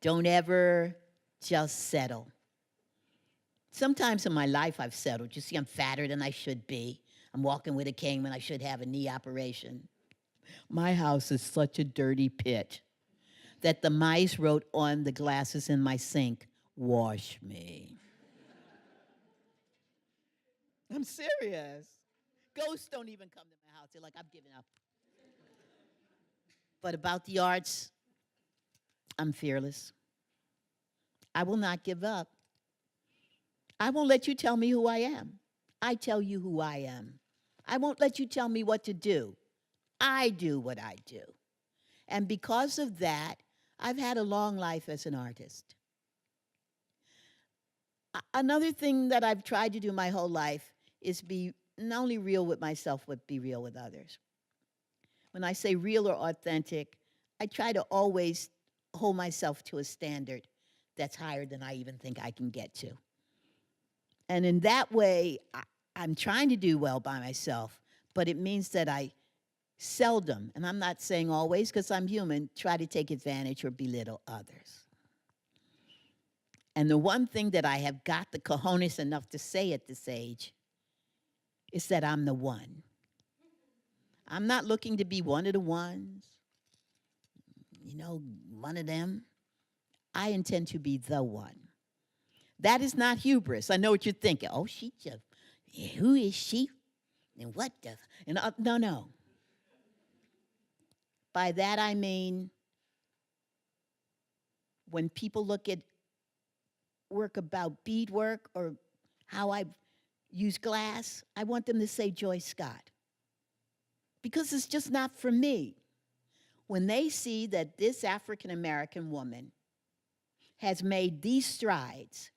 Speaker 2: Don't ever just settle. Sometimes in my life I've settled. You see, I'm fatter than I should be. I'm walking with a cane when I should have a knee operation. My house is such a dirty pit that the mice wrote on the glasses in my sink, "Wash me." I'm serious. Ghosts don't even come to my house. They're like, I've given up. But about the arts, I'm fearless. I will not give up. I won't let you tell me who I am. I tell you who I am. I won't let you tell me what to do. I do what I do. And because of that, I've had a long life as an artist. Another thing that I've tried to do my whole life is be not only real with myself, but be real with others. When I say real or authentic, I try to always hold myself to a standard that's higher than I even think I can get to. And in that way, I'm trying to do well by myself, but it means that I seldom, and I'm not saying always because I'm human, try to take advantage or belittle others. And the one thing that I have got the cojones enough to say at this age is that I'm the one. I'm not looking to be one of the ones, you know, one of them. I intend to be the one. That is not hubris. I know what you're thinking. Oh, she just, who is she? And what the? And no. By that I mean, when people look at work about beadwork or how I use glass, I want them to say Joyce Scott. Because it's just not for me. When they see that this African-American woman has made these strides,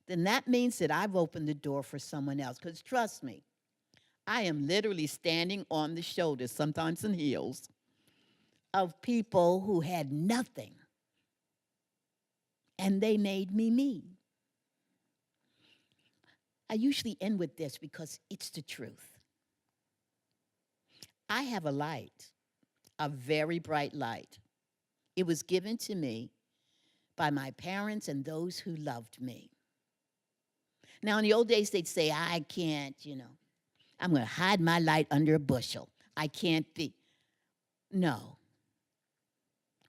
Speaker 2: then that means that I've opened the door for someone else. Because trust me, I am literally standing on the shoulders, sometimes in heels, of people who had nothing. And they made me me. I usually end with this because it's the truth. I have a light, a very bright light. It was given to me by my parents and those who loved me. Now, in the old days, they'd say, I can't, I'm going to hide my light under a bushel. I can't be. No.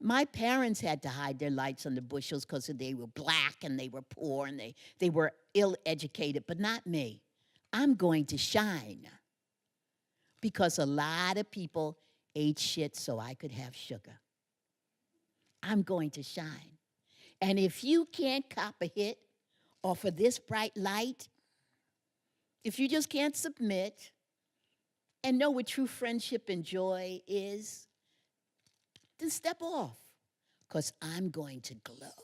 Speaker 2: My parents had to hide their lights under bushels because they were black and they were poor and they were ill-educated, but not me. I'm going to shine because a lot of people ate shit so I could have sugar. I'm going to shine. And if you can't cop a hit off of this bright light, if you just can't submit and know what true friendship and joy is, then step off, because I'm going to glow.